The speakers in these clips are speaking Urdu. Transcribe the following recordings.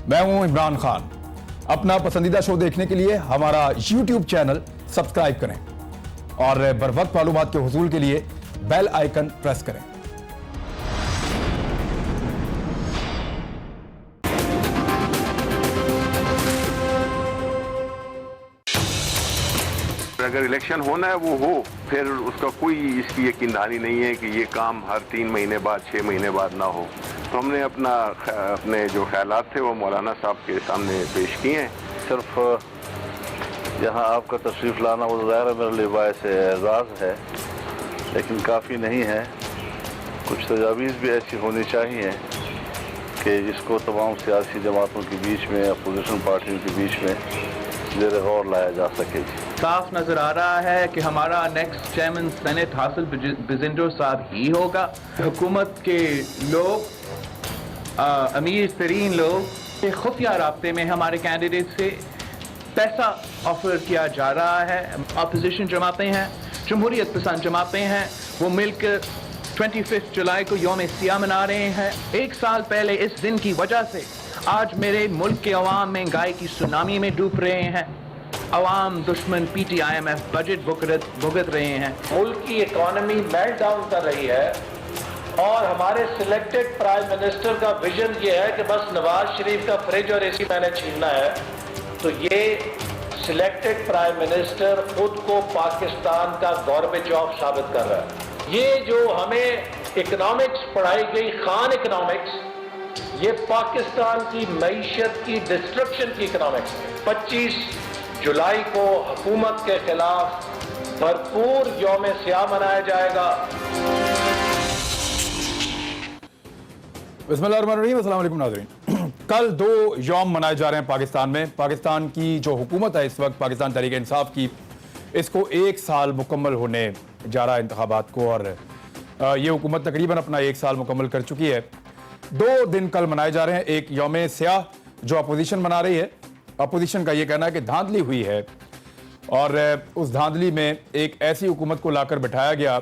میں ہوں عمران خان. اپنا پسندیدہ شو دیکھنے کے لیے ہمارا یوٹیوب چینل سبسکرائب کریں اور بر وقت معلومات کے حصول کے لیے بیل آئیکن پریس کریں. اگر الیکشن ہونا ہے وہ ہو، پھر اس کا کوئی اس کی یقین دہانی نہیں ہے کہ یہ کام ہر 3 مہینے بعد 6 مہینے بعد نہ ہو. تو ہم نے اپنے جو خیالات تھے وہ مولانا صاحب کے سامنے پیش کیے ہیں. صرف یہاں آپ کا تشریف لانا وہ ظاہر ہے میرے لیے باعث اعزاز ہے، لیکن کافی نہیں ہے. کچھ تجاویز بھی ایسی ہونی چاہیے کہ جس کو تمام سیاسی جماعتوں کے بیچ میں، اپوزیشن پارٹیوں کے بیچ میں زیر غور لایا جا سکے. صاف نظر آ رہا ہے کہ ہمارا نیکسٹ چیئرمین سینٹ حاصل بزنڈو صاحب ہی ہوگا. حکومت کے لوگ، امیر ترین لوگ، خفیہ رابطے میں ہمارے کینڈیڈیٹ سے پیسہ آفر کیا جا رہا ہے. اپوزیشن جماعتیں ہیں، جمہوریت پسند جماعتیں ہیں، وہ مل کر 25 جولائی کو یوم سیاہ منا رہے ہیں. 1 سال پہلے اس دن کی وجہ سے آج میرے ملک کے عوام مہنگائی کی سونامی میں ڈوب رہے ہیں. عوام دشمن P T I M F budget بھگت رہے ہیں. ملک کی اکانومی میلٹ ڈاؤن کر رہی ہے اور ہمارے سلیکٹڈ پرائم منسٹر کا ویژن یہ ہے کہ بس نواز شریف کا فریج اور اے سی میں نے چھیننا ہے. تو یہ سلیکٹڈ پرائم منسٹر خود کو پاکستان کا گوربیچوف ثابت کر رہا ہے. یہ جو ہمیں اکنامکس پڑھائی گئی، خان اکنامکس، یہ پاکستان کی معیشت کی ڈسٹرکشن کی اکنامکس ہے. 25 جولائی کو حکومت کے خلاف بھرپور یوم سیاہ منایا جائے گا. بسم اللہ الرحمن الرحیم. السلام علیکم ناظرین. کل 2 یوم منائے جا رہے ہیں پاکستان میں. پاکستان کی جو حکومت ہے اس وقت، پاکستان تحریک انصاف کی، اس کو 1 سال مکمل ہونے جا رہا ہے انتخابات کو، اور یہ حکومت تقریباً اپنا 1 سال مکمل کر چکی ہے. 2 دن کل منائے جا رہے ہیں. ایک یوم سیاہ جو اپوزیشن منا رہی ہے. اپوزیشن کا یہ کہنا ہے کہ دھاندلی ہوئی ہے اور اس دھاندلی میں ایک ایسی حکومت کو لا کر بٹھایا گیا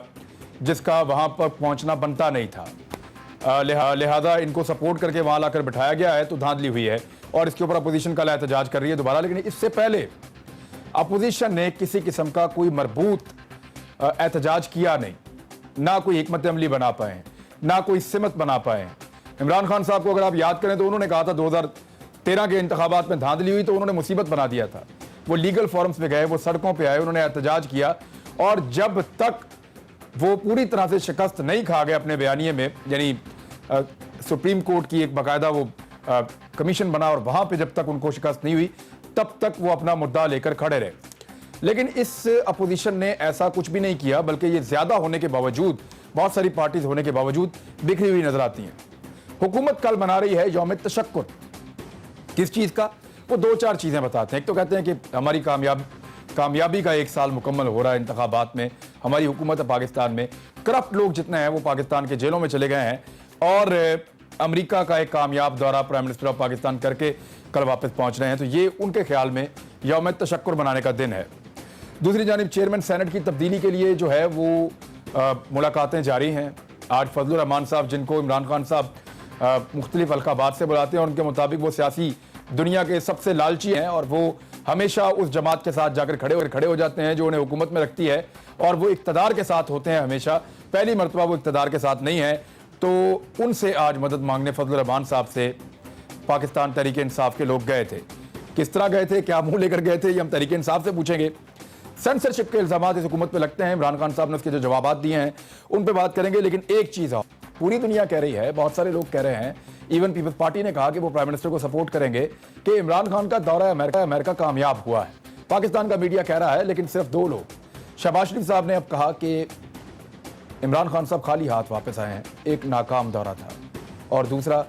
جس کا وہاں پر پہنچنا بنتا نہیں تھا، لہذا ان کو سپورٹ کر کے وہاں لا کر بٹھایا گیا ہے، تو دھاندلی ہوئی ہے اور اس کے اوپر اپوزیشن کل احتجاج کر رہی ہے دوبارہ. لیکن اس سے پہلے اپوزیشن نے کسی قسم کا کوئی مربوط احتجاج کیا نہیں، نہ کوئی حکمت عملی بنا پائے، نہ کوئی سمت بنا پائے. عمران خان صاحب کو اگر آپ یاد کریں تو انہوں نے کہا تھا 2013 کے انتخابات میں دھاندلی ہوئی تو انہوں نے مصیبت بنا دیا تھا. وہ لیگل فورمز پہ گئے، وہ سڑکوں پہ آئے، انہوں نے احتجاج کیا، اور جب تک وہ پوری طرح سے شکست نہیں کھا گئے اپنے بیانیے میں، یعنی سپریم کورٹ کی ایک باقاعدہ وہ کمیشن بنا اور وہاں پہ جب تک ان کو شکست نہیں ہوئی تب تک وہ اپنا مدعا لے کر کھڑے رہے. لیکن اس اپوزیشن نے ایسا کچھ بھی نہیں کیا، بلکہ یہ زیادہ ہونے کے باوجود، بہت ساری پارٹیز ہونے کے باوجود بکھری ہوئی نظر آتی ہیں. حکومت کل منا رہی ہے یوم تشکر. کس چیز کا؟ وہ 2-4 چیزیں بتاتے ہیں. ایک تو کہتے ہیں کہ ہماری کامیابی کا 1 سال مکمل ہو رہا ہے انتخابات میں. ہماری حکومت پاکستان میں کرپٹ لوگ جتنے ہیں وہ پاکستان کے جیلوں میں چلے گئے ہیں، اور امریکہ کا ایک کامیاب دورہ پرائم منسٹر آف پاکستان کر کے کل واپس پہنچ رہے ہیں. تو یہ ان کے خیال میں یوم تشکر منانے کا دن ہے. دوسری جانب چیئرمین سینٹ کی تبدیلی کے لیے جو ہے وہ ملاقاتیں جاری ہیں. آج فضل الرحمان صاحب، جن کو عمران خان صاحب مختلف القابات سے بلاتے ہیں، اور ان کے مطابق وہ سیاسی دنیا کے سب سے لالچی ہیں، اور وہ ہمیشہ اس جماعت کے ساتھ جا کر کھڑے ہو جاتے ہیں جو انہیں حکومت میں رکھتی ہے، اور وہ اقتدار کے ساتھ ہوتے ہیں ہمیشہ. پہلی مرتبہ وہ اقتدار کے ساتھ نہیں ہے. تو ان سے آج مدد مانگنے فضل الرحمان صاحب سے پاکستان تحریک انصاف کے لوگ گئے تھے. کس طرح گئے تھے، کیا منہ لے کر گئے تھے، یہ ہم تحریک انصاف سے پوچھیں گے. سینسرشپ کے الزامات اس حکومت پہ لگتے ہیں. عمران خان صاحب نے اس کے جو جوابات دیے ہیں ان پہ بات کریں گے. لیکن ایک چیز پوری دنیا کہہ رہی ہے، بہت سارے لوگ کہہ رہے ہیں، ایون پیپلز پارٹی نے کہا کہ وہ پرائم منسٹر کو سپورٹ کریں گے کہ عمران خان کا دورہ امریکہ کامیاب ہوا ہے. پاکستان کا میڈیا کہہ رہا ہے، لیکن صرف 2 لوگ. شہباز شریف صاحب نے اب کہا کہ عمران خان صاحب خالی ہاتھ واپس آئے ہیں، ایک ناکام دورہ تھا. اور دوسرا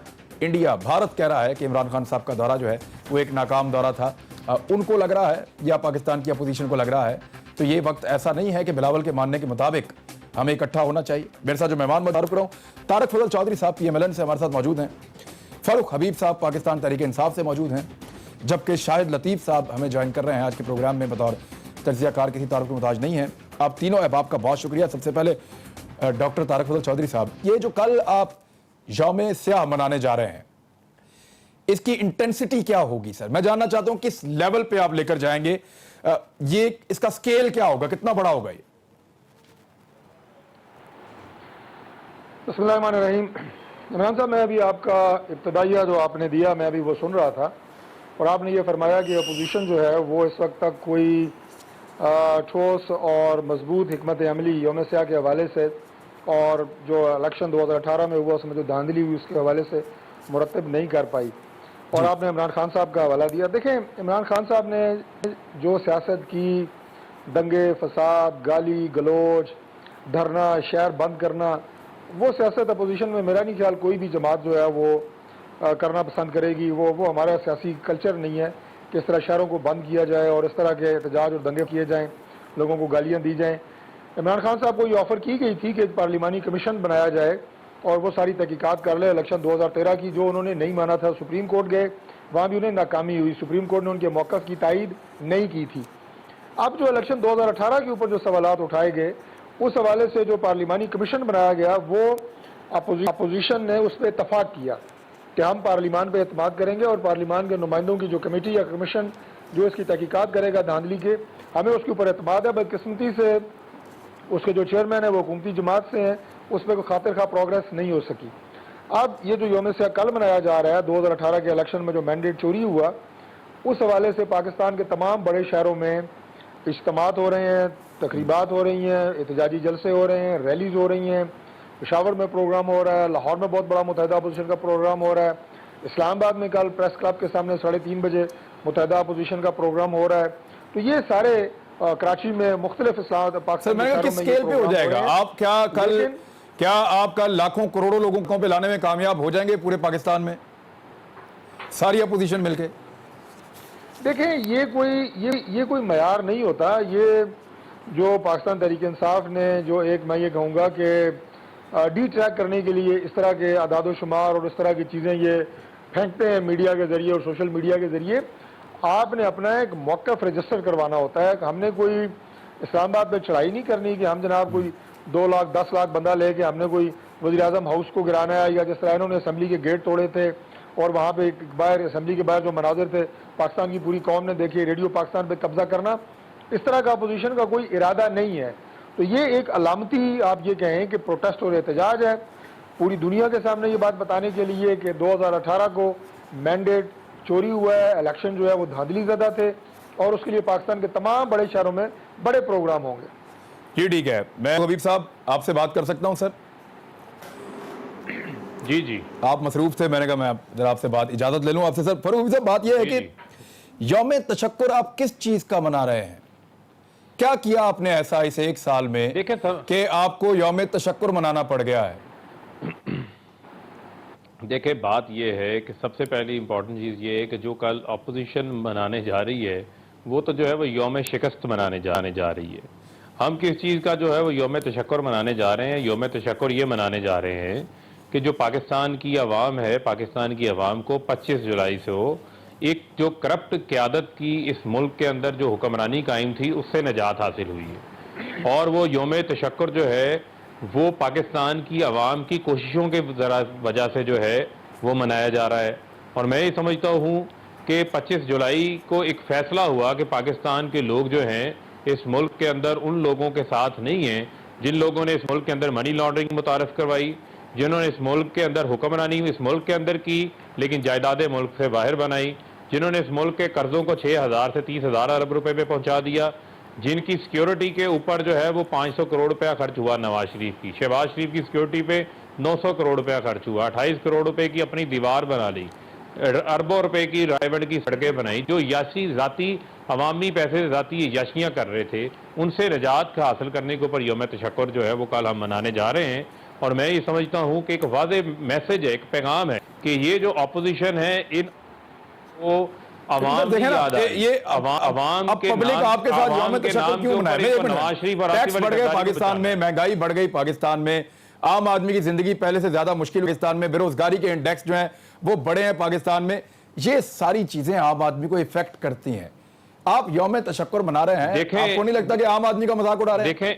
بھارت کہہ رہا ہے کہ عمران خان صاحب کا دورہ جو ہے وہ ایک ناکام دورہ تھا. ان کو لگ رہا ہے یا پاکستان کی اپوزیشن کو لگ رہا ہے. تو یہ وقت ایسا نہیں ہے کہ بلاول کے ماننے کے مطابق ہمیں اکٹھا ہونا چاہیے. میرے ساتھ جو مہمان متعارف کراؤں، طارق فضل چودھری صاحب PMLN سے ہمارے ساتھ موجود ہیں. فاروق حبیب صاحب پاکستان تحریک انصاف سے موجود ہیں، جبکہ شاہد لطیف صاحب ہمیں جوائن کر رہے ہیں آج کے پروگرام میں بطور تجزیہ کار، کسی تعارف کے محتاج نہیں ہیں. آپ تینوں احباب کا بہت شکریہ. سب سے پہلے ڈاکٹر طارق فضل چودھری صاحب، یہ جو کل آپ یوم سیاہ منانے جا رہے ہیں، اس کی انٹینسٹی کیا ہوگی سر؟ میں جاننا چاہتا ہوں کس لیول پہ آپ لے کر جائیں گے، یہ اس کا سکیل کیا ہوگا، کتنا بڑا ہوگا یہ؟ بسم اللہ الرحمن الرحیم۔ عمران صاحب، میں ابھی آپ کا ابتدائیہ جو آپ نے دیا میں ابھی وہ سن رہا تھا، اور آپ نے یہ فرمایا کہ اپوزیشن جو ہے وہ اس وقت تک کوئی ٹھوس اور مضبوط حکمت عملی یوم سیاہ کے حوالے سے اور جو الیکشن 2018 میں ہوا اس میں جو دھاندلی ہوئی اس کے حوالے سے مرتب نہیں کر پائی، اور آپ نے عمران خان صاحب کا حوالہ دیا۔ دیکھیں، عمران خان صاحب نے جو سیاست کی، دنگے فساد، گالی گلوچ، دھرنا، شہر بند کرنا، وہ سیاست اپوزیشن میں میرا نہیں خیال کوئی بھی جماعت جو ہے وہ کرنا پسند کرے گی۔ وہ ہمارا سیاسی کلچر نہیں ہے کہ اس طرح شہروں کو بند کیا جائے اور اس طرح کے احتجاج اور دنگے کیے جائیں، لوگوں کو گالیاں دی جائیں۔ عمران خان صاحب کو یہ آفر کی گئی تھی کہ ایک پارلیمانی کمیشن بنایا جائے اور وہ ساری تحقیقات کر لے الیکشن 2013 کی، جو انہوں نے نہیں مانا تھا۔ سپریم کورٹ گئے، وہاں بھی انہیں ناکامی ہوئی، سپریم کورٹ نے ان کے موقف کی تائید نہیں کی تھی۔ اب جو الیکشن 2018 کے اوپر جو سوالات اٹھائے گئے، اس حوالے سے جو پارلیمانی کمیشن بنایا گیا، وہ اپوزیشن نے اس پہ اتفاق کیا کہ ہم پارلیمان پہ اعتماد کریں گے، اور پارلیمان کے نمائندوں کی جو کمیٹی یا کمیشن جو اس کی تحقیقات کرے گا دھاندلی کے، ہمیں اس کے اوپر اعتماد ہے۔ بدقسمتی سے اس کے جو چیئرمین ہے وہ حکومتی جماعت سے ہیں، اس پہ کوئی خاطر خواہ پروگریس نہیں ہو سکی۔ اب یہ جو یوم سیاہ کل منایا جا رہا ہے، 2018 کے الیکشن میں جو مینڈیٹ چوری ہوا، اس حوالے سے پاکستان کے تمام بڑے شہروں میں اجتماعات ہو رہے ہیں، تقریبات ہو رہی ہیں، احتجاجی جلسے ہو رہے ہیں، ریلیز ہو رہی ہیں، پشاور میں پروگرام ہو رہا ہے، لاہور میں بہت بڑا متحدہ اپوزیشن کا پروگرام ہو رہا ہے، اسلام آباد میں کل پریس کلب کے سامنے 3:30 بجے متحدہ اپوزیشن کا پروگرام ہو رہا ہے۔ تو یہ سارے کراچی میں مختلف پاکستان میں کس سکیل پہ ہو جائے گا؟ آپ کیا آپ کل لاکھوں کروڑوں لوگوں کو پہ لانے میں کامیاب ہو جائیں گے پورے پاکستان میں، ساری اپوزیشن مل کے؟ دیکھیں، یہ کوئی معیار نہیں ہوتا۔ یہ جو پاکستان تحریک انصاف نے جو ایک میں یہ کہوں گا کہ ڈی ٹریک کرنے کے لیے اس طرح کے اعداد و شمار اور اس طرح کی چیزیں یہ پھینکتے ہیں میڈیا کے ذریعے اور سوشل میڈیا کے ذریعے، آپ نے اپنا ایک موقف رجسٹر کروانا ہوتا ہے کہ ہم نے کوئی اسلام آباد پہ چڑھائی نہیں کرنی کہ ہم جناب کوئی 2 لاکھ 10 لاکھ بندہ لے کے ہم نے کوئی وزیر اعظم ہاؤس کو گرانا ہے، یا جس طرح انہوں نے اسمبلی کے گیٹ توڑے تھے اور وہاں پہ باہر اسمبلی کے باہر جو مناظر تھے پاکستان کی پوری قوم نے دیکھی، ریڈیو پاکستان پہ قبضہ کرنا، اس طرح کا اپوزیشن کا کوئی ارادہ نہیں ہے۔ تو یہ ایک علامتی آپ یہ کہیں کہ پروٹیسٹ اور احتجاج ہے پوری دنیا کے سامنے یہ بات بتانے کے لیے کہ 2018 کو مینڈیٹ چوری ہوا ہے، الیکشن جو ہے وہ دھاندلی زدہ تھے، اور اس کے لیے پاکستان کے تمام بڑے شہروں میں بڑے پروگرام ہوں گے۔ جی ٹھیک ہے، میں حبیب صاحب آپ سے بات کر سکتا ہوں سر؟ جی آپ مصروف تھے، میں نے کہا میں ذرا آپ سے بات اجازت لے لوں آپ سے سر۔ فاروق صاحب، بات یہ ہے کہ یوم تشکر آپ کس چیز کا منا رہے ہیں؟ کیا کیا آپ نے ایسا اس 1 سال میں کہ آپ کو یوم تشکر منانا پڑ گیا ہے؟ دیکھیں، بات یہ ہے کہ سب سے پہلی امپورٹنٹ چیز یہ ہے کہ جو کل اپوزیشن منانے جا رہی ہے وہ تو جو ہے وہ یوم شکست منانے جا رہی ہے۔ ہم کس چیز کا جو ہے وہ یوم تشکر منانے جا رہے ہیں؟ یوم تشکر یہ منانے جا رہے ہیں کہ جو پاکستان کی عوام ہے، پاکستان کی عوام کو 25 جولائی سے ہو ایک جو کرپٹ قیادت کی اس ملک کے اندر جو حکمرانی قائم تھی اس سے نجات حاصل ہوئی ہے، اور وہ یوم تشکر جو ہے وہ پاکستان کی عوام کی کوششوں کے وجہ سے جو ہے وہ منایا جا رہا ہے۔ اور میں یہ سمجھتا ہوں کہ 25 جولائی کو ایک فیصلہ ہوا کہ پاکستان کے لوگ جو ہیں اس ملک کے اندر ان لوگوں کے ساتھ نہیں ہیں جن لوگوں نے اس ملک کے اندر منی لانڈرنگ متعارف کروائی، جنہوں نے اس ملک کے اندر حکمرانی اس ملک کے اندر کی لیکن جائیدادیں ملک سے باہر بنائی، جنہوں نے اس ملک کے قرضوں کو 6,000 سے 30,000 ارب روپے پہ پہنچا دیا، جن کی سیکیورٹی کے اوپر جو ہے وہ 500 کروڑ روپیہ خرچ ہوا نواز شریف کی، شہباز شریف کی سیکیورٹی پہ 900 کروڑ روپیہ خرچ ہوا، 28 کروڑ روپے کی اپنی دیوار بنا لی، اربوں روپے کی رائے کی سڑکیں بنائی، جو یاشی ذاتی عوامی پیسے ذاتی یاشیاں کر رہے تھے، ان سے نجات حاصل کرنے کے اوپر یوم تشکر جو ہے وہ کل ہم منانے جا رہے ہیں۔ اور میں یہ سمجھتا ہوں کہ ایک واضح میسج ہے، ایک پیغام ہے کہ یہ جو اپوزیشن ہے ان کو عوام کی یاد آئی، یہ عوام کے پبلک آپ کے ساتھ یوم تشکر کیوں منائے؟ نواز شریف اور ٹیکس بڑھ گئے پاکستان میں، مہنگائی بڑھ گئی پاکستان میں، عام آدمی کی زندگی پہلے سے زیادہ مشکل پاکستان میں، بے روزگاری کے انڈیکس جو ہیں وہ بڑے ہیں پاکستان میں، یہ ساری چیزیں عام آدمی کو افیکٹ کرتی ہیں۔ آپ یوم تشکر منا رہے ہیں، آپ کو نہیں لگتا کہ عام آدمی کا مذاق اڑا رہے ہیں؟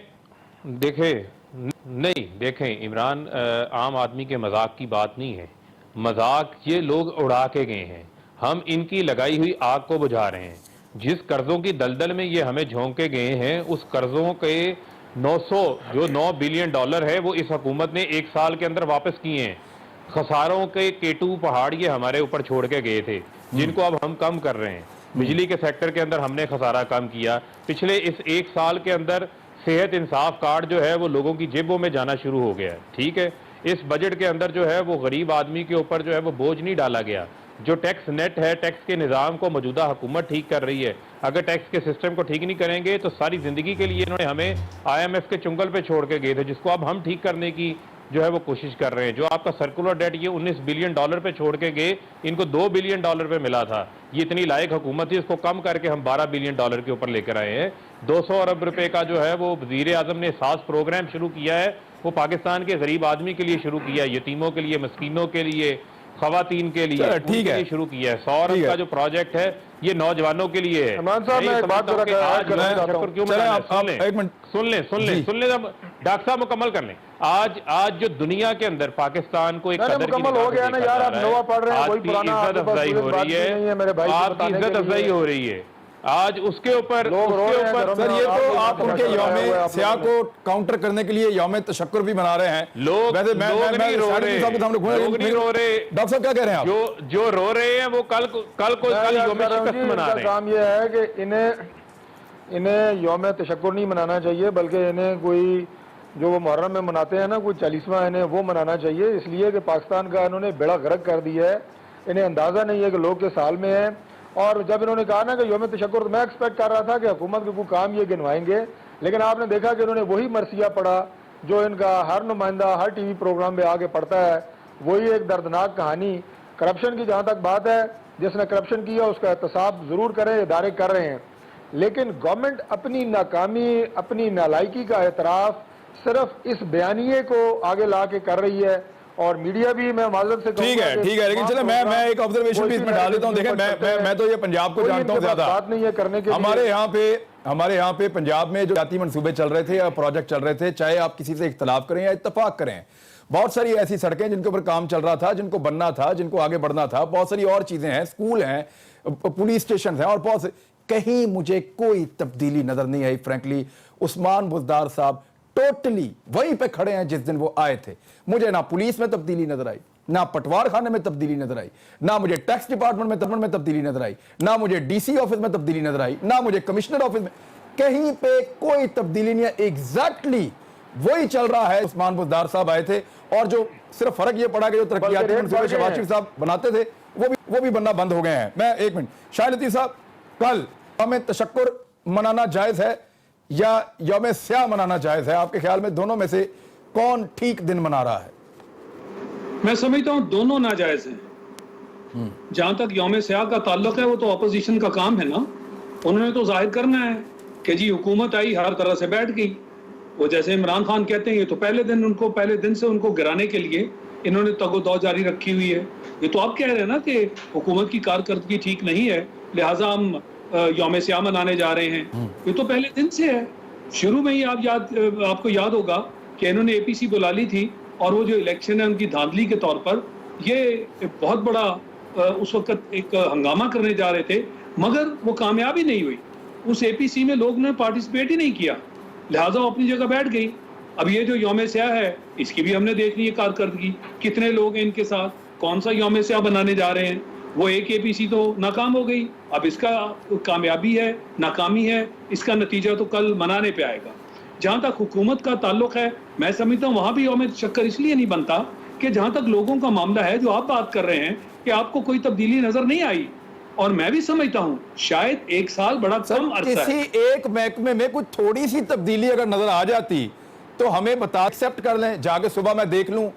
دیکھیں عمران، عام آدمی کے مذاق کی بات نہیں ہے، مذاق یہ لوگ اڑا کے گئے ہیں. ہم ان کی لگائی ہوئی آگ کو بجھا رہے ہیں. جس قرضوں کی دلدل میں یہ ہمیں جھونک کے گئے ہیں, اس قرضوں کے 9 بلین ڈالر ہے وہ اس حکومت نے 1 سال کے اندر واپس کیے ہیں. خساروں کے کیٹو پہاڑ یہ ہمارے اوپر چھوڑ کے گئے تھے, جن کو اب ہم کم کر رہے ہیں. بجلی کے سیکٹر کے اندر ہم نے خسارہ کم کیا. پچھلے اس 1 سال کے اندر صحت انصاف کارڈ جو ہے وہ لوگوں کی جیبوں میں جانا شروع ہو گیا ہے. ٹھیک ہے, اس بجٹ کے اندر جو ہے وہ غریب آدمی کے اوپر جو ہے وہ بوجھ نہیں ڈالا گیا. جو ٹیکس نیٹ ہے, ٹیکس کے نظام کو موجودہ حکومت ٹھیک کر رہی ہے. اگر ٹیکس کے سسٹم کو ٹھیک نہیں کریں گے تو ساری زندگی کے لیے انہوں نے ہمیں IMF کے چنگل پہ چھوڑ کے گئے تھے, جس کو اب ہم ٹھیک کرنے کی جو ہے وہ کوشش کر رہے ہیں. جو آپ کا سرکولر ڈیٹ یہ 19 بلین ڈالر پہ چھوڑ کے گئے, ان کو 2 بلین ڈالر پہ ملا تھا. یہ اتنی لائق حکومت تھی, اس کو کم کر کے ہم 12 بلین ڈالر کے اوپر لے کر آئے ہیں. 200 ارب روپے کا جو ہے وہ وزیر اعظم نے احساس پروگرام شروع کیا ہے. وہ پاکستان کے غریب آدمی کے لیے شروع کیا ہے, یتیموں کے لیے, مسکینوں کے لیے, خواتین کے لیے, ٹھیک ہے, شروع کیا ہے. 100 ارب کا جو پروجیکٹ ہے یہ نوجوانوں کے لیے ہے. سن لیں ڈاکٹر صاحب, مکمل کر لیں. آج جو دنیا کے اندر پاکستان کو ایک قدر کی عزت افزائی ہو رہی ہے, آپ کی عزت افزائی ہو رہی ہے آج اس کے اوپر. سر یہ تو آپ ان کے یوم سیاہ کو کاؤنٹر کرنے کے لیے یوم تشکر بھی منا رہے ہیں. لوگ نہیں رو رہے, ڈاکٹر صاحب کیا کہہ رہے ہیں آپ؟ جو رو رہے ہیں وہ کل یوم شکست منا رہے ہیں. کام یہ ہے کہ انہیں یوم تشکر نہیں منانا چاہیے, بلکہ انہیں کوئی جو وہ محرم میں مناتے ہیں نا, کوئی 40واں انہیں وہ منانا چاہیے. اس لیے کہ پاکستان کا انہوں نے بیڑا غرق کر دیا ہے. انہیں اندازہ نہیں ہے کہ لوگ کے سال میں ہیں. اور جب انہوں نے کہا نا کہ یوم تشکر, تو میں ایکسپیکٹ کر رہا تھا کہ حکومت کے کوئی کام یہ گنوائیں گے, لیکن آپ نے دیکھا کہ انہوں نے وہی مرثیہ پڑھا جو ان کا ہر نمائندہ ہر ٹی وی پروگرام پہ آگے پڑھتا ہے. وہی ایک دردناک کہانی. کرپشن کی جہاں تک بات ہے, جس نے کرپشن کیا اس کا احتساب ضرور کریں, ادارے کر رہے ہیں, لیکن گورنمنٹ اپنی ناکامی, اپنی نالائکی کا اعتراف صرف اس بیانیے کو آگے لا کے کر رہی ہے. اور میڈیا بھی, میں معذرت سے ٹھیک ہے, لیکن چلے میں ایک آبزرویشن بھی اس میں ڈال دیتا ہوں. دیکھیں میں تو یہ پنجاب کو جانتا ہوں زیادہ. بات نہیں ہے کرنے کے ہمارے یہاں پہ پنجاب میں جو ذاتی منصوبے چل رہے تھے یا پروجیکٹ چل رہے تھے, چاہے آپ کسی سے اختلاف کریں یا اتفاق کریں, بہت ساری ایسی سڑکیں جن کے اوپر کام چل رہا تھا, جن کو بننا تھا, جن کو آگے بڑھنا تھا. بہت ساری اور چیزیں ہیں, اسکول ہیں, پولیس اسٹیشن ہیں, اور بہت سے. کہیں مجھے کوئی تبدیلی نظر نہیں آئی فرینکلی. عثمان بزدار صاحب ٹوٹلی وہیں پہ کھڑے ہیں جس دن وہ آئے تھے. مجھے نہ پولیس میں تبدیلی نظر آئی, نہ پٹوار خانے میں تبدیلی نظر آئی, نہ مجھے ٹیکس ڈپارٹمنٹ میں تبدیلی نظر آئی, نہ مجھے ڈی سی آفس میں تبدیلی نظر آئی, نہ مجھے کمشنر آفس میں. کہیں پہ کوئی تبدیلی نہیں ہے. ایگزیکٹلی وہی چل رہا ہے. عثمان بزدار صاحب آئے تھے, اور جو صرف فرق یہ پڑا کہ جو ترقیاتی منصوبے شہباز شریف صاحب بناتے تھے وہ بھی بننا بند ہو گئے ہیں. میں ایک منٹ, شاہد لطیف صاحب, کل ہمیں تشکر منانا جائز ہے یا یوم سیاہ منانا جائز ہے؟ آپ کے خیال میں دونوں میں سے کون ٹھیک دن منا رہا ہے؟ میں سمجھتا ہوں دونوں ناجائز ہیں. جہاں تک یوم سیاہ کا تعلق ہے, وہ تو اپوزیشن کا کام ہے نا. انہوں نے تو ظاہر کرنا ہے کہ جی حکومت آئی, ہر طرح سے بیٹھ گئی. وہ جیسے عمران خان کہتے ہیں, یہ تو پہلے دن سے ان کو گرانے کے لیے انہوں نے تگ و دو جاری رکھی ہوئی ہے. یہ تو آپ کہہ رہے ہیں نا کہ حکومت کی کارکردگی ٹھیک نہیں ہے, لہٰذا ہم یوم سیاہ منانے جا رہے ہیں. یہ تو پہلے دن سے ہے. شروع میں ہی آپ کو یاد ہوگا کہ انہوں نے اے پی سی بلا لی تھی, اور وہ جو الیکشن ہے ان کی دھاندلی کے طور پر یہ بہت بڑا اس وقت ایک ہنگامہ کرنے جا رہے تھے, مگر وہ کامیابی نہیں ہوئی. اس اے پی سی میں لوگ نے پارٹیسپیٹ ہی نہیں کیا, لہٰذا وہ اپنی جگہ بیٹھ گئی. اب یہ جو یوم سیاہ ہے, اس کی بھی ہم نے دیکھ لی ہے کارکردگی, کتنے لوگ ہیں ان کے ساتھ, کون سا یوم سیاہ بنانے جا رہے ہیں. وہ ایک اے پی سی تو ناکام ہو گئی, اب اس کا کامیابی ہے, ناکامی ہے, اس کا نتیجہ تو کل منانے پہ آئے گا. جہاں تک حکومت کا تعلق ہے, میں سمجھتا ہوں وہاں بھی یوم تشکر اس لیے نہیں بنتا کہ جہاں تک لوگوں کا معاملہ ہے, جو آپ بات کر رہے ہیں کہ آپ کو کوئی تبدیلی نظر نہیں آئی, اور میں بھی سمجھتا ہوں شاید 1 سال بڑا کم عرصہ ہے. کسی ایک محکمے میں کوئی تھوڑی سی تبدیلی اگر نظر آ جاتی تو ہمیں بتا, ایکسیپٹ کر لیں, جا کے صبح میں دیکھ لوں.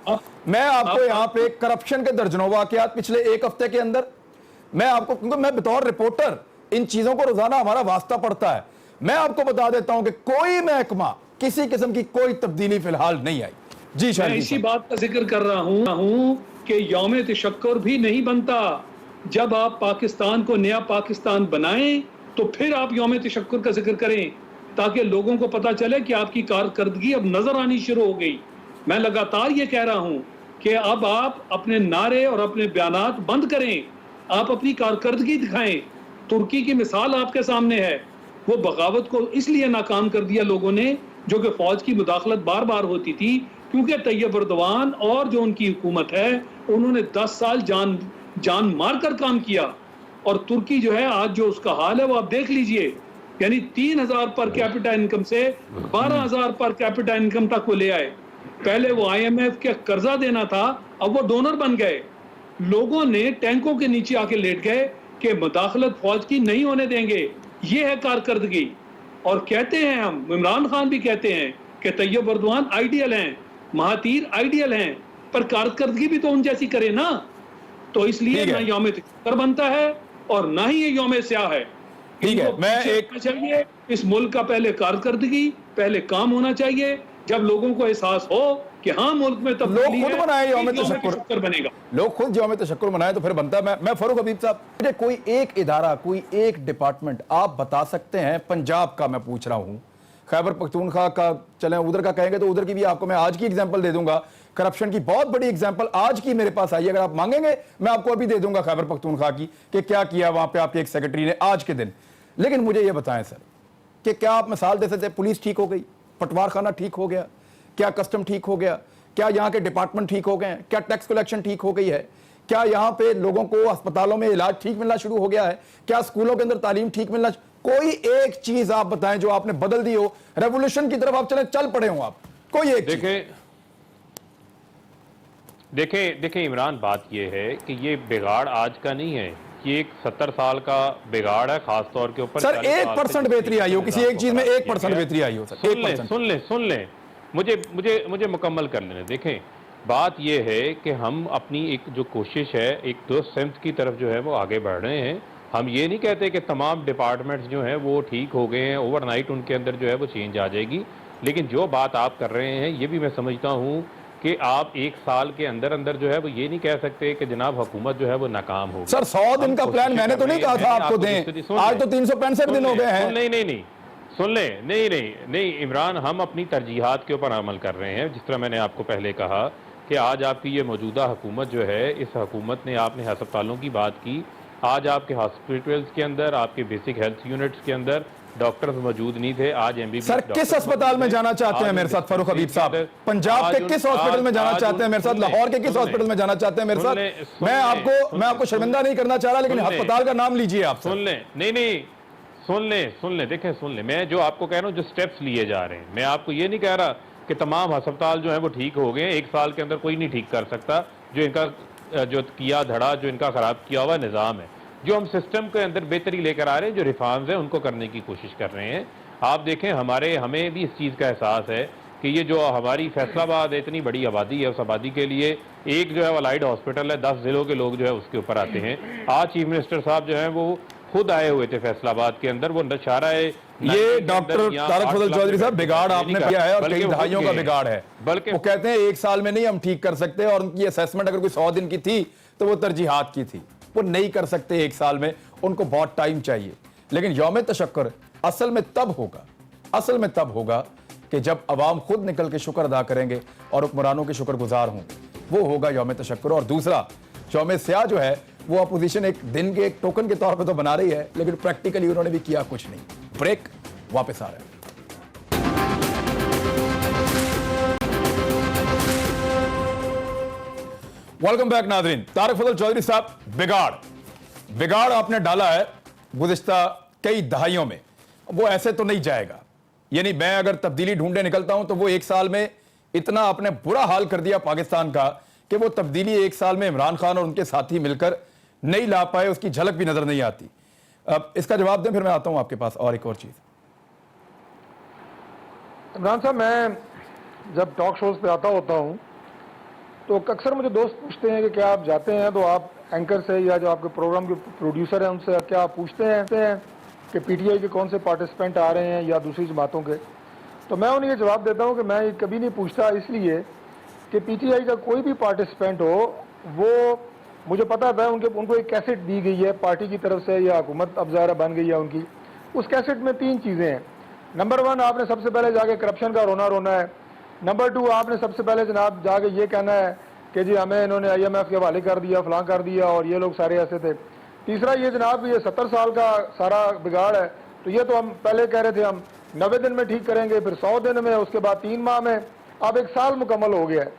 میں آپ کو یہاں پہ کرپشن کے درجنوں واقعات پچھلے 1 ہفتے کے اندر, میں آپ کو, کیونکہ میں بطور رپورٹر ان چیزوں کو روزانہ ہمارا واسطہ پڑتا ہے, میں آپ کو بتا دیتا ہوں کہ کوئی محکمہ کسی قسم کی کوئی تبدیلی فی الحال نہیں آئی. جی میں اسی بات کا ذکر کر رہا ہوں کہ یوم تشکر بھی نہیں بنتا. جب آپ پاکستان کو نیا پاکستان بنائیں تو پھر آپ یوم تشکر کا ذکر کریں, تاکہ لوگوں کو پتا چلے کہ آپ کی کارکردگی اب نظر آنی شروع ہو گئی. میں لگاتار یہ کہہ رہا ہوں کہ اب آپ اپنے نعرے اور اپنے بیانات بند کریں, آپ اپنی کارکردگی دکھائیں. ترکی کی مثال آپ کے سامنے ہے, وہ بغاوت کو اس لیے ناکام کر دیا لوگوں نے, جو کہ فوج کی مداخلت بار بار ہوتی تھی, کیونکہ طیب اردوان اور جو ان کی حکومت ہے انہوں نے 10 سال جان مار کر کام کیا. اور ترکی جو ہے آج جو اس کا حال ہے وہ آپ دیکھ لیجئے, یعنی 3,000 پر کیپٹا انکم سے 12,000 پر کیپٹا انکم تک وہ لے آئے. پہلے وہ IMF کے قرضہ دینا تھا, اب وہ ڈونر بن گئے. لوگوں نے ٹینکوں کے نیچے آ کے لیٹ گئے کہ مداخلت فوج کی نہیں ہونے دیں گے. یہ ہے کارکردگی. اور کہتے ہیں ہم, عمران خان بھی کہتے ہیں کہ طیب اردوان آئیڈیل ہیں, مہاتیر آئیڈیل ہیں, پر کارکردگی بھی تو ان جیسی کرے نا. تو اس لیے نہ یوم تشکر بنتا ہے اور نہ ہی یہ یوم سیاہ ہے. ٹھیک ہے, میں ایک چاہیے اس ملک کا پہلے کارکردگی, پہلے کام ہونا چاہیے. جب لوگوں کو احساس ہو کہ ہاں ملک میں تبدیلی ہے, لوگ خود منائے یوم تشکر بنے گا, لوگ خود یوم تشکر منائے تو پھر بنتا ہے. میں فاروق حبیب صاحب, مجھے کوئی ایک ادارہ, کوئی ایک ڈپارٹمنٹ آپ بتا سکتے ہیں پنجاب کا, میں پوچھ رہا ہوں, خیبر پختونخوا کا چلیں ادھر کا کہیں گے تو ادھر کی بھی آپ کو میں آج کی ایگزامپل دے دوں گا. کرپشن کی بہت بڑی ایگزامپل آج کی میرے پاس آئی ہے, اگر آپ مانگیں گے میں آپ کو ابھی دے دوں گا خیبر پختونخوا کی کہ کیا کیا وہاں پہ آپ کے ایک سیکرٹری نے آج کے دن. لیکن مجھے یہ بتائیں سر کہ کیا آپ مثال دے سکتے ہیں پولیس ٹھیک ہو گئی, پٹوار خانہ ٹھیک ہو گیا, کیا کسٹم ٹھیک ہو گیا, کیا یہاں کے ڈپارٹمنٹ ٹھیک ہو گئے ہیں, کیا ٹیکس کلیکشن ٹھیک ہو گئی ہے, کیا یہاں پہ لوگوں کو ہسپتالوں میں علاج ٹھیک ملنا شروع ہو گیا ہے, کیا اسکولوں کے اندر تعلیم ٹھیک ملنا, کوئی ایک چیز آپ بتائیں جو آپ نے بدل دی ہو, ریولوشن کی طرف آپ چل پڑے ہوں آپ, کوئی ایک چیز. دیکھیں عمران, بات یہ ہے کہ یہ بگاڑ آج کا نہیں ہے, یہ ایک 70 سال کا بگاڑ ہے, خاص طور کے اوپر سر 1% بہتری آئی ہو, کسی ایک چیز میں 1% بہتری آئی ہو سر, سن لیں مجھے مکمل کر لینے. دیکھیں بات یہ ہے کہ ہم اپنی ایک جو کوشش ہے ایک دو سمت کی طرف جو ہے وہ آگے بڑھ رہے ہیں. ہم یہ نہیں کہتے کہ تمام ڈپارٹمنٹس جو ہیں وہ ٹھیک ہو گئے ہیں, اوور نائٹ ان کے اندر جو ہے وہ چینج آ جائے گی. لیکن جو بات آپ کر رہے ہیں یہ بھی میں سمجھتا ہوں کہ آپ ایک سال کے اندر جو ہے وہ یہ نہیں کہہ سکتے کہ جناب حکومت جو ہے وہ ناکام ہو. سر 100 دن کا پلان میں نے تو نہیں کہا تھا آپ کو دیں, آج تو 365 دن ہو گئے ہیں. نہیں سن لیں, نہیں عمران, ہم اپنی ترجیحات کے اوپر عمل کر رہے ہیں. جس طرح میں نے آپ کو پہلے کہا کہ آج آپ کی یہ موجودہ حکومت جو ہے, اس حکومت نے, آپ نے ہسپتالوں کی بات کی, آج آپ کے ہاسپٹلز کے اندر, آپ کے بیسک ہیلتھ یونٹس کے اندر ڈاکٹرز موجود نہیں تھے, آج MBBS. سر کس اسپتال میں جانا چاہتے ہیں میرے ساتھ فاروق حبیب صاحب, پنجاب کے کس ہاسپٹل میں جانا چاہتے ہیں میرے ساتھ, لاہور کے کس ہاسپٹل میں جانا چاہتے ہیں میرے ساتھ, میں آپ کو شرمندہ نہیں کرنا چاہ رہا, لیکن ہسپتال کا نام لیجئے آپ. سن لیں, دیکھیں سن لیں, میں جو آپ کو کہہ رہا ہوں جو سٹیپس لیے جا رہے ہیں, میں آپ کو یہ نہیں کہہ رہا کہ تمام ہسپتال جو ہیں وہ ٹھیک ہو گئے ہیں. ایک سال کے اندر کوئی نہیں ٹھیک کر سکتا جو ان کا جو کیا دھڑا, جو ان کا خراب کیا ہوا نظام ہے. جو ہم سسٹم کے اندر بہتری لے کر آ رہے ہیں, جو ریفارمز ہیں ان کو کرنے کی کوشش کر رہے ہیں. آپ دیکھیں ہمیں بھی اس چیز کا احساس ہے کہ یہ جو ہماری فیصل آباد اتنی بڑی آبادی ہے, اس آبادی کے لیے ایک جو ہے وہ لائٹ ہاسپٹل ہے, 10 ضلعوں کے لوگ جو ہے اس کے اوپر آتے ہیں. آج چیف منسٹر صاحب جو ہیں وہ خود آئے ہوئے تھے فیصل آباد کے اندر, وہ نشارہ ہے یہ ڈاکٹر طارق فضل چودھری صاحب بگاڑ آپ نے کیا ہے اور کئی دہائیوں کا بگاڑ ہے. وہ کہتے ہیں ایک سال میں نہیں ہم ٹھیک کر سکتے, اور ان کی اسیسمنٹ اگر کوئی 100 دن کی تھی تو وہ ترجیحات کی تھی, وہ نہیں کر سکتے ایک سال میں, ان کو بہت ٹائم چاہیے. لیکن یوم تشکر اصل میں تب ہوگا کہ جب عوام خود نکل کے شکر ادا کریں گے اور حکمرانوں کے شکر گزار ہوں, وہ ہوگا یوم تشکر. اور دوسرا یوم سیاہ جو ہے وہ اپوزیشن ایک دن کے ایک ٹوکن کے طور پہ تو بنا رہی ہے, لیکن پریکٹیکلی انہوں نے بھی کیا کچھ نہیں. بریک, واپس آ رہے ہیں. ویلکم بیک ناظرین. طارق فضل چودھری صاحب, بگاڑ آپ نے ڈالا ہے گزشتہ کئی دہائیوں میں, وہ ایسے تو نہیں جائے گا. یعنی میں اگر تبدیلی ڈھونڈنے نکلتا ہوں تو وہ ایک سال میں اتنا آپ نے برا حال کر دیا پاکستان کا کہ وہ تبدیلی ایک سال میں عمران خان اور ان کے ساتھی مل کر نہیں لا پائے, اس کی جھلک بھی نظر نہیں آتی. اب اس کا جواب دیں, پھر میں آتا ہوں آپ کے پاس. اور ایک اور چیز, عمران صاحب, میں جب ٹاک شوز پہ آتا ہوتا ہوں تو اکثر مجھے دوست پوچھتے ہیں کہ کیا آپ جاتے ہیں تو آپ اینکر سے یا جو آپ کے پروگرام کے پروڈیوسر ہیں ان سے کیا آپ پوچھتے ہیں کہ پی ٹی آئی کے کون سے پارٹیسپینٹ آ رہے ہیں یا دوسری جماعتوں کے؟ تو میں انہیں یہ جواب دیتا ہوں کہ میں یہ کبھی نہیں پوچھتا, اس لیے کہ پی ٹی آئی کا کوئی بھی پارٹیسپینٹ ہو, وہ مجھے پتا تھا ان کو ایک کیسٹ دی گئی ہے پارٹی کی طرف سے یا حکومت اب ظاہرہ بن گئی ہے ان کی. اس کیسٹ میں 3 چیزیں ہیں. نمبر 1, آپ نے سب سے پہلے جا کے کرپشن کا رونا ہے. نمبر 2, آپ نے سب سے پہلے جناب جا کے یہ کہنا ہے کہ جی ہمیں انہوں نے IMF کے حوالے کر دیا، فلاں کر دیا، اور یہ لوگ سارے ایسے تھے۔ تیسرا یہ جناب یہ 70 سال کا سارا بگاڑ ہے، تو یہ تو ہم پہلے کہہ رہے تھے ہم 90 دن میں ٹھیک کریں گے، پھر 100 دن میں، اس کے بعد 3 ماہ میں، اب 1 سال مکمل ہو گیا ہے۔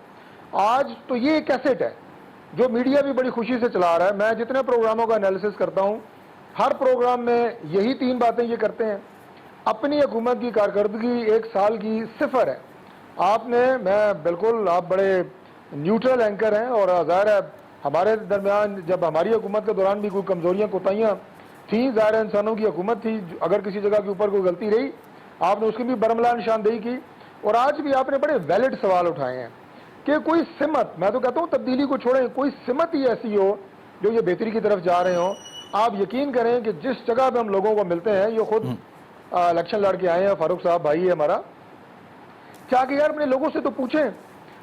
آج تو یہ ایک ایسٹ ہے جو میڈیا بھی بڑی خوشی سے چلا رہا ہے۔ میں جتنے پروگراموں کا انالیسس کرتا ہوں، ہر پروگرام میں یہی 3 باتیں یہ کرتے ہیں۔ اپنی حکومت کی کارکردگی 1 سال کی 0 ہے۔ آپ نے، میں بالکل، آپ بڑے نیوٹرل اینکر ہیں، اور ظاہر ہے ہمارے درمیان جب ہماری حکومت کے دوران بھی کوئی کمزوریاں کوتاہیاں تھیں، ظاہر ہے انسانوں کی حکومت تھی، اگر کسی جگہ کے اوپر کوئی غلطی رہی آپ نے اس کی بھی برملا نشاندہی کی، اور آج بھی آپ نے بڑے ویلڈ سوال اٹھائے ہیں کہ کوئی سمت، میں تو کہتا ہوں تبدیلی کو چھوڑیں، کوئی سمت ہی ایسی ہو جو یہ بہتری کی طرف جا رہے ہوں۔ آپ یقین کریں کہ جس جگہ پہ ہم لوگوں کو ملتے ہیں، یہ خود الیکشن لڑ کے آئے ہیں، فاروق صاحب بھائی ہے ہمارا، کیا کہ یار اپنے لوگوں سے تو پوچھیں،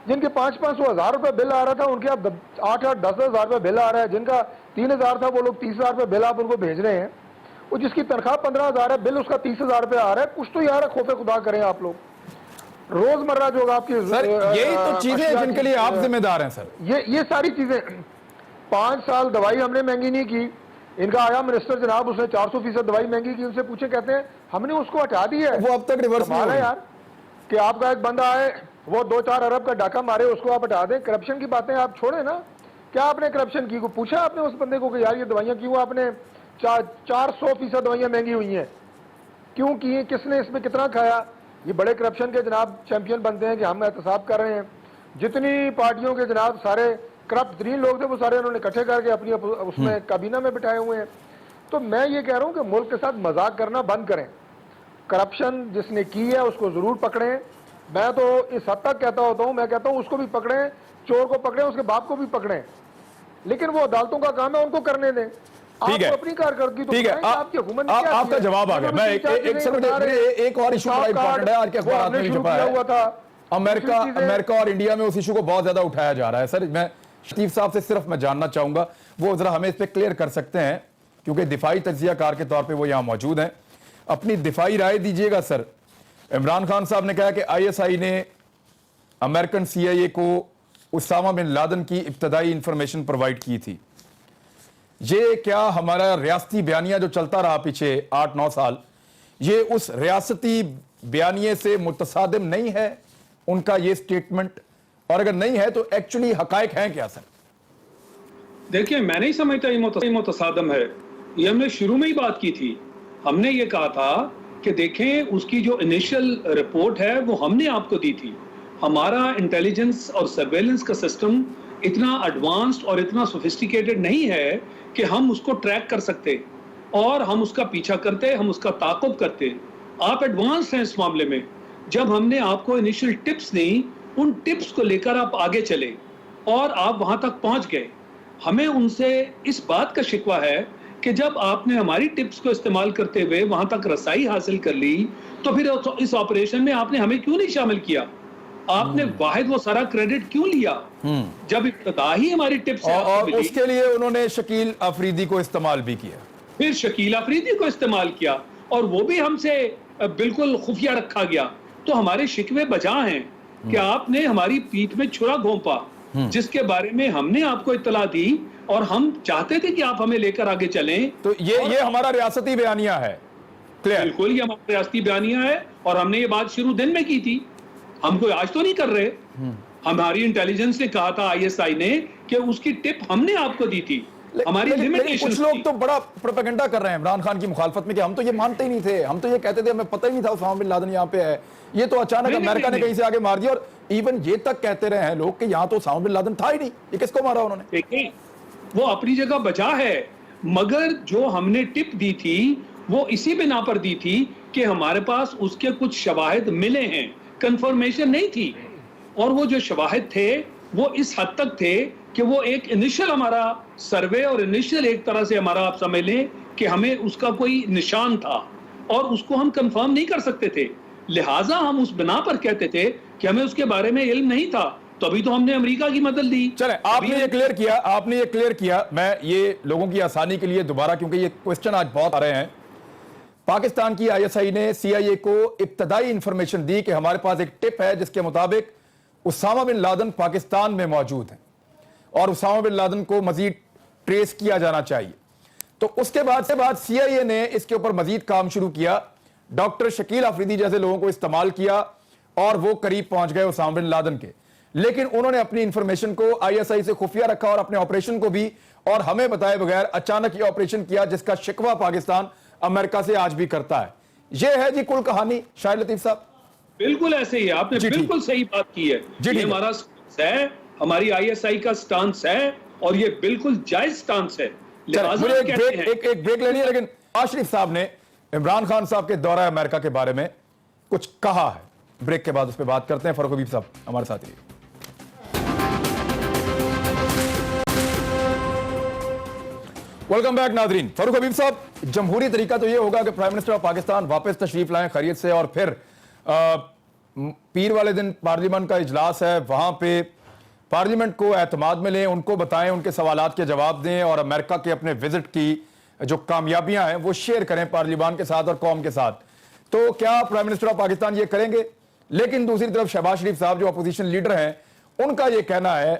جن کے 500-500 ہزار روپے بل آ رہا تھا ان کے اب 8-10 ہزار روپے بل آ رہا ہے، جن کا 3000 تھا وہ لوگ 30,000 روپے بل آپ ان کو بھیج رہے ہیں، اور جس کی تنخواہ 15,000 ہے بل اس کا 30,000 روپے آ رہا ہے۔ کچھ تو یار خوف خدا کریں آپ لوگ، روزمرہ جو آپ کی سر یہی تو چیزیں جن کے لیے آپ ذمہ دار ہیں سر۔ یہ ساری چیزیں، 5 سال دوائی ہم نے مہنگی نہیں کی، ان کا آیا منسٹر جناب، اس نے 400% دوائی مہنگی کی، ان سے پوچھیں، کہتے ہیں ہم نے اس کو ہٹا دیا ہے۔ وہ اب تک ریورس نہیں کمال ہے ہوئی۔ یار کہ آپ کا ایک بندہ آئے، وہ 2-4 ارب کا ڈاکہ مارے، اس کو آپ ہٹا دیں۔ کرپشن کی باتیں آپ چھوڑیں نا، کیا آپ نے کرپشن کی کو پوچھا آپ نے اس بندے کو کہ یار یہ دوائیاں کیوں آپ نے 400% دوائیاں مہنگی ہوئی ہیں، کیوں کی ہیں، کس نے اس میں کتنا کھایا؟ یہ بڑے کرپشن کے جناب چیمپئن بنتے ہیں کہ ہم احتساب کر رہے ہیں۔ جتنی پارٹیوں کے جناب سارے کرپٹ ترین لوگ تھے وہ سارے انہوں نے اکٹھے کر کے اپنی اس میں کابینہ میں بٹھائے ہوئے ہیں۔ تو میں یہ کہہ رہا ہوں کہ ملک کے ساتھ مذاق کرنا بند کریں، کرپشن جس نے کی ہے اس کو ضرور پکڑیں۔ میں تو اس حد تک کہتا ہوتا ہوں، میں کہتا ہوں اس کو بھی پکڑیں، چور کو پکڑیں، اس کے باپ کو بھی پکڑیں، لیکن وہ عدالتوں کا کام ہے، ان کو کرنے دیں۔ آپ کو اپنی کارکردگی تو ٹھیک ہے، آپ کی حکومت نے کیا آپ کا جواب آ گیا۔ میں ایک اور ایشو بڑا امپورٹنٹ ہے آج کے اخبارات میں بھی چھپا ہے، امریکہ اور انڈیا میں اس ایشو کو بہت زیادہ اٹھایا جا رہا ہے۔ سر میں شتیف صاحب سے صرف میں جاننا چاہوں گا، وہ ذرا ہمیں اس پہ کلیئر کر سکتے ہیں کیونکہ دفاعی تجزیہ کار کے طور پہ وہ یہاں موجود ہیں، اپنی دفاعی رائے دیجئے گا۔ سر عمران خان صاحب نے کہا کہ ISI نے امریکن CIA کو اسامہ بن لادن کی ابتدائی انفارمیشن پرووائڈ کی تھی۔ یہ کیا ہمارا ریاستی بیانیہ جو چلتا رہا پیچھے 8-9 سال، یہ اس ریاستی بیانیے سے متصادم نہیں ہے ان کا یہ سٹیٹمنٹ؟ اور اگر نہیں ہے تو ایکچولی حقائق ہیں کیا سر؟ دیکھیں، میں نہیں سمجھتا یہ متصادم ہے، یہ ہم نے شروع میں ہی بات کی تھی۔ ہم نے یہ کہا تھا کہ دیکھیں اس کی جو انیشل رپورٹ ہے وہ ہم نے آپ کو دی تھی۔ ہمارا انٹیلیجنس اور سرویلنس کا سسٹم اتنا ایڈوانسڈ اور اتنا سوفسٹیکیٹڈ نہیں ہے کہ ہم اس کو ٹریک کر سکتے اور ہم اس کا پیچھا کرتے، ہم اس کا تعاقب کرتے۔ آپ ایڈوانسڈ ہیں اس معاملے میں۔ جب ہم نے آپ کو انیشل ٹپس دیں، ان ٹپس کو لے کر آپ آگے چلے اور آپ وہاں تک پہنچ گئے۔ ہمیں ان سے اس بات کا شکوہ ہے کہ جب آپ نے ہماری ٹپس کو استعمال کرتے ہوئے وہاں تک رسائی حاصل کر لی تو پھر اس آپریشن میں آپ نے ہمیں کیوں نہیں شامل کیا؟ آپ نے واحد وہ سارا کریڈٹ کیوں لیا جب ابتدا ہی ہماری ٹپس سے آپ کو اور ملی؟ اس کے لیے انہوں نے شکیل افریدی کو استعمال بھی کیا، پھر شکیل افریدی کو استعمال کیا اور وہ بھی ہم سے بالکل خفیہ رکھا گیا۔ تو ہمارے شکوے بجا ہیں کہ آپ نے ہماری پیٹھ میں چھرا گھونپا، جس کے بارے میں ہم نے آپ کو اطلاع دی اور ہم چاہتے تھے کہ آپ ہمیں لے کر آگے چلیں۔ تو یہ ہمارا ریاستی بیانیہ ہے، کلیئر؟ بالکل یہ ہمارا ریاستی بیانیہ ہے اور ہم نے یہ بات شروع دن میں کی تھی، ہم کوئی آج تو نہیں کر رہے۔ ہماری انٹیلیجنس نے کہا تھا ISI نے کہ اس کی ٹپ ہم نے آپ کو دی تھی، ہماری لمیٹیشن۔ کچھ لوگ تو بڑا پروپیگنڈا کر رہے ہیں عمران خان کی مخالفت میں کہ ہم تو یہ مانتے ہی نہیں تھے، ہم تو یہ کہتے تھے ہمیں پتہ ہی نہیں تھا اسامہ بن لادن یہاں پہ ہے، یہ تو اچانک امریکہ نے کہیں سے آگے مار دیا۔ اور ایون یہ تک کہتے رہے ہیں لوگ کہ یہاں تو اسامہ بن لادن تھا ہی نہیں، یہ کس کو مارا انہوں نے؟ دیکھیں وہ اپنی جگہ بچا ہے، مگر جو ہم نے ٹپ دی تھی وہ اسی بنا پر دی تھی کہ ہمارے پاس اس کے کچھ شواہد ملے ہیں، کنفرمیشن نہیں تھی۔ اور وہ جو شواہد تھے وہ اس حد تک تھے کہ وہ ایک انیشل ہمارا سروے اور انیشل ایک طرح سے ہمارا آپ سمجھ لیں کہ ہمیں اس کا کوئی نشان تھا اور اس کو ہم کنفرم نہیں کر سکتے تھے، لہٰذا ہم اس بنا پر کہتے تھے کہ ہمیں اس کے بارے میں علم نہیں تھا، تو ابھی تو ہم نے امریکہ کی مدد دی۔ چلیں آپ نے یہ کلیئر کیا، میں یہ لوگوں کی آسانی کے لیے دوبارہ، کیونکہ یہ کوسچن آج بہت آ رہے ہیں، پاکستان کی ISI نے CIA کو ابتدائی انفارمیشن دی کہ ہمارے پاس ایک ٹپ ہے جس کے مطابق اسامہ بن لادن پاکستان میں موجود ہیں۔ اور اسامہ بن لادن کو مزید ٹریس کیا جانا چاہیے. تو اس کے بعد CIA نے اس کے اوپر مزید کام شروع کیا, ڈاکٹر شکیل آفریدی جیسے لوگوں کو استعمال کیا اور وہ قریب پہنچ گئے اسامہ بن لادن کے. لیکن انہوں نے اپنی انفارمیشن کو ISI سے خفیہ رکھا اور اپنے آپریشن کو بھی اور ہمیں بتائے بغیر اچانک یہ آپریشن کیا, جس کا شکوہ پاکستان امریکہ سے آج بھی کرتا ہے. یہ ہے جی کل کہانی. شاہد لطیف صاحب بالکل ایسے ہی آپ نے بالکل صحیح بات کی ہے. یہ ہمارا سٹانس ہے, ہماری ISI کا سٹانس ہے اور یہ بالکل جائز سٹانس ہے. مجھے ایک بریک لینی ہے, لیکن نواز شریف صاحب نے عمران خان صاحب کے دورہ امریکہ کے بارے میں کچھ کہا ہے. بریک کے بعد اس پہ بات کرتے ہیں. فاروق حبیب صاحب ہمارے ساتھ رہیے. ویلکم بیک ناظرین. فاروق حبیب صاحب, جمہوری طریقہ تو یہ ہوگا کہ پرائم منسٹر آف پاکستان واپس تشریف لائیں خیریت سے, اور پھر پیر والے دن پارلیمنٹ کا اجلاس ہے, وہاں پہ پارلیمنٹ کو اعتماد میں لیں, ان کو بتائیں, ان کے سوالات کے جواب دیں, اور امریکہ کے اپنے وزٹ کی جو کامیابیاں ہیں وہ شیئر کریں پارلیمان کے ساتھ اور قوم کے ساتھ. تو کیا پرائم منسٹر آف پاکستان یہ کریں گے؟ لیکن دوسری طرف شہباز شریف صاحب جو اپوزیشن لیڈر ہیں, ان کا یہ کہنا ہے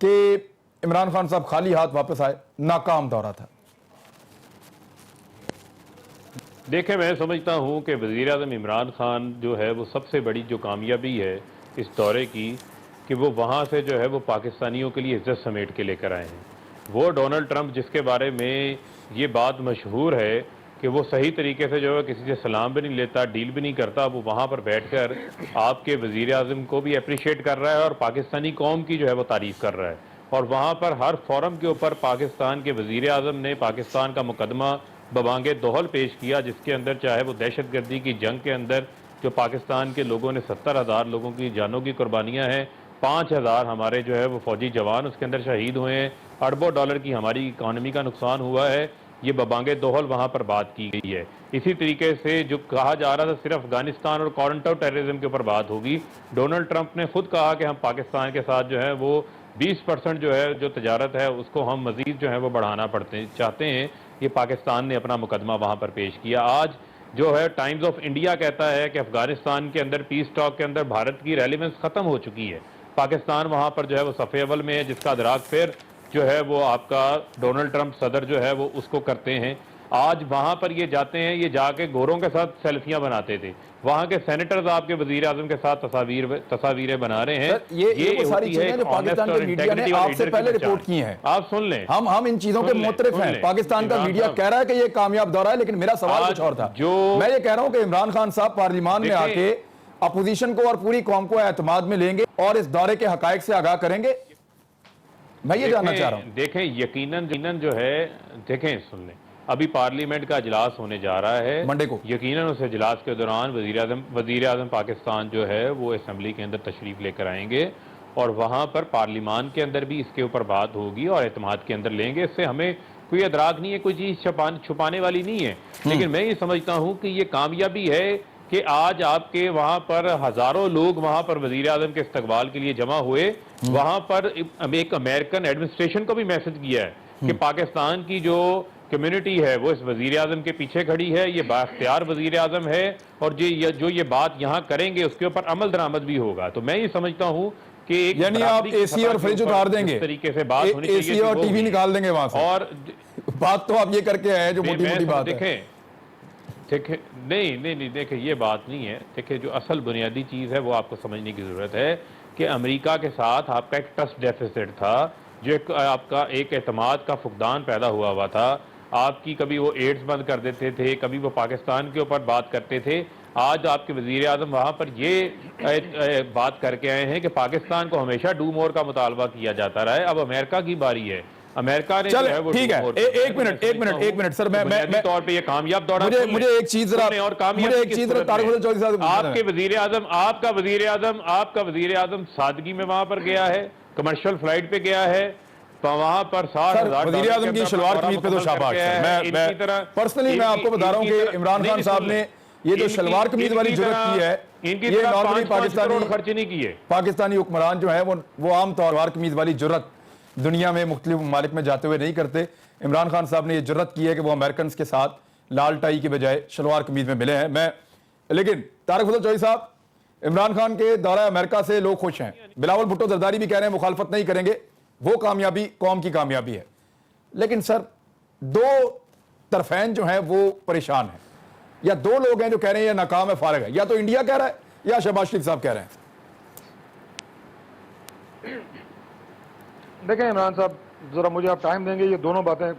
کہ عمران خان صاحب خالی ہاتھ واپس آئے, ناکام دورہ تھا. دیکھیں, میں سمجھتا ہوں کہ وزیر اعظم عمران خان جو ہے وہ سب سے بڑی جو کامیابی ہے اس دورے کی کہ وہ وہاں سے جو ہے وہ پاکستانیوں کے لیے عزت سمیٹ کے لے کر آئے ہیں. وہ ڈونلڈ ٹرمپ جس کے بارے میں یہ بات مشہور ہے کہ وہ صحیح طریقے سے جو ہے کسی سے سلام بھی نہیں لیتا, ڈیل بھی نہیں کرتا, وہ وہاں پر بیٹھ کر آپ کے وزیر اعظم کو بھی اپریشیٹ کر رہا ہے اور پاکستانی قوم کی جو ہے وہ تعریف کر رہا ہے. اور وہاں پر ہر فورم کے اوپر پاکستان کے وزیر اعظم نے پاکستان کا مقدمہ ببانگ دوحل پیش کیا, جس کے اندر چاہے وہ دہشت گردی کی جنگ کے اندر جو پاکستان کے لوگوں نے 70,000 لوگوں کی جانوں کی قربانیاں ہیں, 5,000 ہمارے جو ہے وہ فوجی جوان اس کے اندر شہید ہوئے ہیں, اربوں ڈالر کی ہماری اکانومی کا نقصان ہوا ہے, یہ ببانگ دوحل وہاں پر بات کی گئی ہے. اسی طریقے سے جو کہا جا رہا تھا صرف افغانستان اور کانٹر ٹیررزم کے اوپر بات ہوگی, ڈونلڈ ٹرمپ نے خود کہا کہ ہم پاکستان کے ساتھ جو ہے وہ 20% جو ہے جو تجارت ہے اس کو ہم مزید جو ہے وہ بڑھانا چاہتے ہیں. یہ پاکستان نے اپنا مقدمہ وہاں پر پیش کیا. آج جو ہے ٹائمز آف انڈیا کہتا ہے کہ افغانستان کے اندر پیس ٹاک کے اندر بھارت کی ریلیونس ختم ہو چکی ہے, پاکستان وہاں پر جو ہے وہ صف اول میں ہے, جس کا ادراک پھر جو ہے وہ آپ کا ڈونلڈ ٹرمپ صدر جو ہے وہ اس کو کرتے ہیں. آج وہاں پر یہ جاتے ہیں, یہ جا کے گوروں کے ساتھ سیلفیاں بناتے تھے, وہاں کے سینیٹرز آپ کے وزیر اعظم کے ساتھ تصاویریں بنا رہے ہیں. یہ ساری چیزیں جو پاکستان کے میڈیا نے آپ سے پہلے رپورٹ کی ہیں, آپ سن لیں, ہم ان چیزوں کے معترف ہیں. پاکستان کا میڈیا کہہ رہا ہے کہ یہ کامیاب دورہ ہے, لیکن میرا سوال کچھ اور تھا. میں یہ کہہ رہا ہوں کہ عمران خان صاحب پارلیمان میں آ کے اپوزیشن کو اور پوری قوم کو اعتماد میں لیں گے اور اس دورے کے حقائق سے آگاہ کریں گے. میں یہ جاننا چاہ رہا ہوں. دیکھیں یقیناً جو ہے, دیکھیں سن لیں, ابھی پارلیمنٹ کا اجلاس ہونے جا رہا ہے منڈے کو. یقیناً اس اجلاس کے دوران وزیر اعظم پاکستان جو ہے وہ اسمبلی کے اندر تشریف لے کر آئیں گے, اور وہاں پر پارلیمان کے اندر بھی اس کے اوپر بات ہوگی اور اعتماد کے اندر لیں گے. اس سے ہمیں کوئی ادراک نہیں ہے, کوئی چیز چھپانے والی نہیں ہے. لیکن میں یہ سمجھتا ہوں کہ یہ کامیابی ہے کہ آج آپ کے وہاں پر ہزاروں لوگ وہاں پر وزیر اعظم کے استقبال کے لیے جمع ہوئے. وہاں پر ایک امریکن ایڈمنسٹریشن کو بھی میسج کیا ہے کہ پاکستان کی جو کمیونٹی ہے وہ اس وزیر اعظم کے پیچھے کھڑی ہے, یہ بااختیار وزیر اعظم ہے, اور جو یہ بات یہاں کریں گے اس کے اوپر عمل درآمد بھی ہوگا. تو میں یہ سمجھتا ہوں کہ یعنی آپ اے سی اور فریج اتار دیں گے, طریقے سے بات ہونی چاہیے, اے سی اور ٹی وی نکال دیں گے وہاں سے, اور بات تو آپ یہ کر کے آئے جو موٹی موٹی بات ہے. دیکھیں نہیں, دیکھیں یہ بات نہیں ہے. دیکھیں جو اصل بنیادی چیز ہے وہ آپ کو سمجھنے کی ضرورت ہے کہ امریکہ کے ساتھ آپ کا ایک ٹرسٹ ڈیفیسٹ تھا, جو آپ کا ایک اعتماد کا فقدان پیدا ہوا تھا. آپ کی کبھی وہ ایڈز بند کر دیتے تھے, کبھی وہ پاکستان کے اوپر بات کرتے تھے. آج آپ کے وزیر اعظم وہاں پر یہ بات کر کے آئے ہیں کہ پاکستان کو ہمیشہ ڈو مور کا مطالبہ کیا جاتا رہا ہے, اب امریکہ کی باری ہے. امریکہ نے چلے ٹھیک ہے, ایک منٹ سر, میں طور پہ یہ کامیاب دورہ, مجھے ایک چیز ذرا طارق فضل چودھری صاحب, آپ کے وزیر اعظم, آپ کا وزیر اعظم سادگی میں وہاں پر گیا ہے, کمرشل فلائٹ پہ گیا ہے, وہاں پر وزیر اعظم کی شلوار قمیض پہ تو شاباش ہے. میں پرسنلی میں آپ کو بتا رہا ہوں کہ عمران خان صاحب نے یہ جو شلوار قمیض والی جرت کی ہے, یہ نارملی پاکستانی حکمران جو ہے وہ عام طور شلوار قمیض والی جرت دنیا میں مختلف ممالک میں جاتے ہوئے نہیں کرتے. عمران خان صاحب نے یہ جرت کی ہے کہ وہ امریکنز کے ساتھ لال ٹائی کے بجائے شلوار قمیض میں ملے ہیں. لیکن طارق فضل چودھری صاحب, عمران خان کے دورہ امریکہ سے لوگ خوش ہیں. بلاول بھٹو زرداری بھی کہہ رہے ہیں مخالفت نہیں کریں گے. وہ کامیابی قوم کی کامیابی ہے. لیکن سر دو طرفین جو ہیں وہ پریشان ہیں, یا دو لوگ ہیں جو کہہ رہے ہیں یہ ناکام ہے, فارغ ہے, یا تو انڈیا کہہ رہا ہے یا شہباز شریف صاحب کہہ رہے ہیں. دیکھیں عمران صاحب, ذرا مجھے آپ ٹائم دیں گے, یہ دونوں باتیں,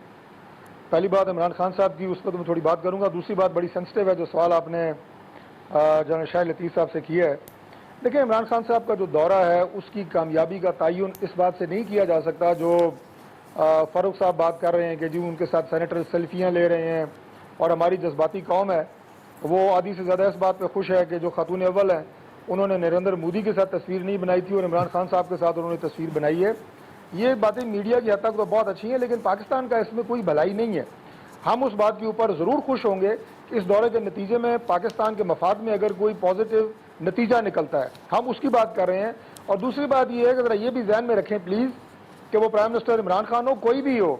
پہلی بات عمران خان صاحب کی, اس پر تو میں تھوڑی بات کروں گا. دوسری بات بڑی سینسٹیو ہے, جو سوال آپ نے جنرل شاہ لطیف صاحب سے کیا ہے. دیکھیں عمران خان صاحب کا جو دورہ ہے اس کی کامیابی کا تعین اس بات سے نہیں کیا جا سکتا جو فاروق صاحب بات کر رہے ہیں کہ جی ان کے ساتھ سینیٹر سیلفیاں لے رہے ہیں اور ہماری جذباتی قوم ہے وہ آدھی سے زیادہ اس بات پہ خوش ہے کہ جو خاتون اول ہیں انہوں نے نریندر مودی کے ساتھ تصویر نہیں بنائی تھی اور عمران خان صاحب کے ساتھ انہوں نے تصویر بنائی ہے. یہ باتیں میڈیا کی حد تک تو بہت اچھی ہیں, لیکن پاکستان کا اس میں کوئی بھلائی نہیں ہے. ہم اس بات کے اوپر ضرور خوش ہوں گے کہ اس دورے کے نتیجے میں پاکستان کے مفاد میں اگر کوئی پازیٹیو نتیجہ نکلتا ہے, ہم اس کی بات کر رہے ہیں. اور دوسری بات یہ ہے کہ ذرا یہ بھی ذہن میں رکھیں پلیز کہ وہ پرائم منسٹر عمران خان ہو, کوئی بھی ہو,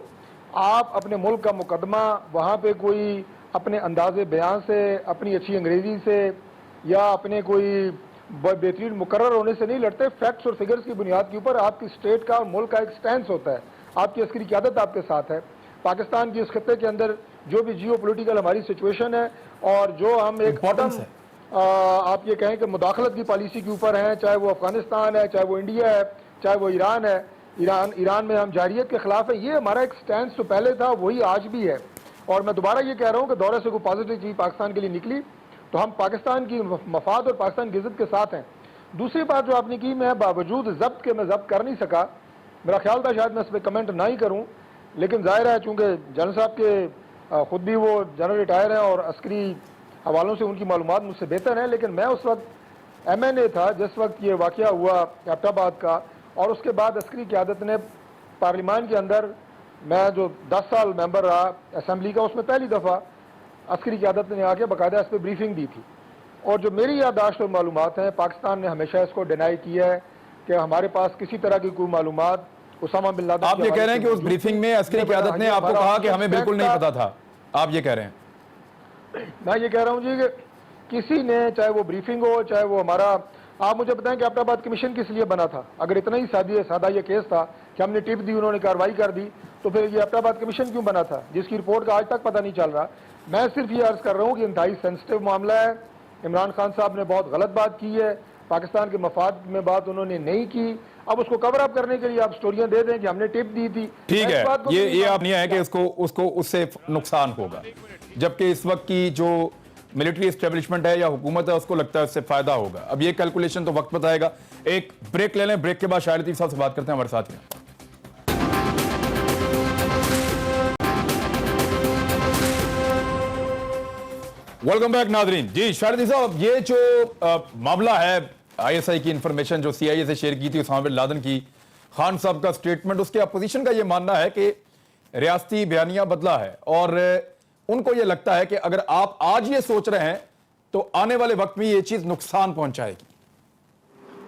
آپ اپنے ملک کا مقدمہ وہاں پہ کوئی اپنے انداز بیان سے, اپنی اچھی انگریزی سے یا اپنے کوئی بہترین مقرر ہونے سے نہیں لڑتے. فیکٹس اور فگرز کی بنیاد کے اوپر آپ کی اسٹیٹ کا اور ملک کا ایک سٹینس ہوتا ہے, آپ کی عسکری قیادت آپ کے ساتھ ہے. پاکستان کی اس خطے کے اندر جو بھی جیو پولیٹیکل ہماری سچویشن ہے اور جو ہم ایک آپ یہ کہیں کہ مداخلت کی پالیسی کے اوپر ہیں, چاہے وہ افغانستان ہے, چاہے وہ انڈیا ہے, چاہے وہ ایران ہے, ایران میں ہم جاریت کے خلاف ہیں, یہ ہمارا ایک سٹینس جو پہلے تھا وہی آج بھی ہے. اور میں دوبارہ یہ کہہ رہا ہوں کہ دورے سے کوئی پازیٹیو چیز پاکستان کے لیے نکلی تو ہم پاکستان کی مفاد اور پاکستان کی عزت کے ساتھ ہیں. دوسری بات جو آپ نے کی, میں باوجود ضبط کے میں ضبط کر نہیں سکا, میرا خیال تھا شاید میں اس پہ کمنٹ نہ ہی کروں, لیکن ظاہر ہے چونکہ جنرل صاحب کے خود بھی وہ جنرل ریٹائر ہیں اور عسکری حوالوں سے ان کی معلومات مجھ سے بہتر ہیں. لیکن میں اس وقت MNA تھا جس وقت یہ واقعہ ہوا ایبٹ آباد کا, اور اس کے بعد عسکری قیادت نے پارلیمان کے اندر, میں جو 10 سال ممبر رہا اسمبلی کا, اس میں پہلی دفعہ عسکری قیادت نے آ کے باقاعدہ اس پہ بریفنگ دی تھی. اور جو میری یادداشت اور معلومات ہیں, پاکستان نے ہمیشہ اس کو ڈینائی کیا ہے کہ ہمارے پاس کسی طرح کی کوئی معلومات اسامہ بن لادن. آپ یہ کہہ رہے ہیں کہ اس بریفنگ میں عسکری قیادت نے آپ کو کہا کہ ہمیں بالکل نہیں پتا تھا, آپ یہ کہہ رہے ہیں؟ میں یہ کہہ رہا ہوں جی کہ کسی نے, چاہے وہ بریفنگ ہو چاہے وہ ہمارا, آپ مجھے بتائیں کہ ایبٹ آباد کمیشن کس لیے بنا تھا؟ اگر اتنا ہی سادہ یہ کیس تھا کہ ہم نے ٹپ دی, انہوں نے کارروائی کر دی, تو پھر یہ ایبٹ آباد کمیشن کیوں بنا تھا جس کی رپورٹ کا آج تک پتہ نہیں چل رہا؟ میں صرف یہ عرض کر رہا ہوں کہ انتہائی سینسٹیو معاملہ ہے. عمران خان صاحب نے بہت غلط بات کی ہے, پاکستان کے مفاد میں بات انہوں نے نہیں کی. اب اس کو کور اپ کرنے کے لیے آپ سٹوریاں دے دیں کہ ہم نے ٹپ دی تھی. ٹھیک ہے, یہ آپ نہیں ہے کہ اس سے نقصان ہوگا, جبکہ اس وقت کی جو ملٹری اسٹیبلشمنٹ ہے یا حکومت ہے اس کو لگتا ہے اس سے فائدہ ہوگا. اب یہ کیلکولیشن تو وقت بتائے گا. ایک بریک لے لیں, بریک کے بعد شاہ لطیف صاحب سے بات کرتے ہیں ہمارے ساتھ ہیں. ویلکم بیک ناظرین. جی شاہ لطیف صاحب, یہ جو معاملہ ہے ISI کی انفارمیشن جو CIA سے شیئر کی تھی اسامہ بن لادن کی, خان صاحب کا سٹیٹمنٹ, اس کے اپوزیشن کا یہ ماننا ہے کہ ریاستی بیانیہ بدلا ہے اور ان کو یہ لگتا ہے کہ اگر آپ آج یہ سوچ رہے ہیں تو آنے والے وقت میں یہ چیز نقصان پہنچائے گی.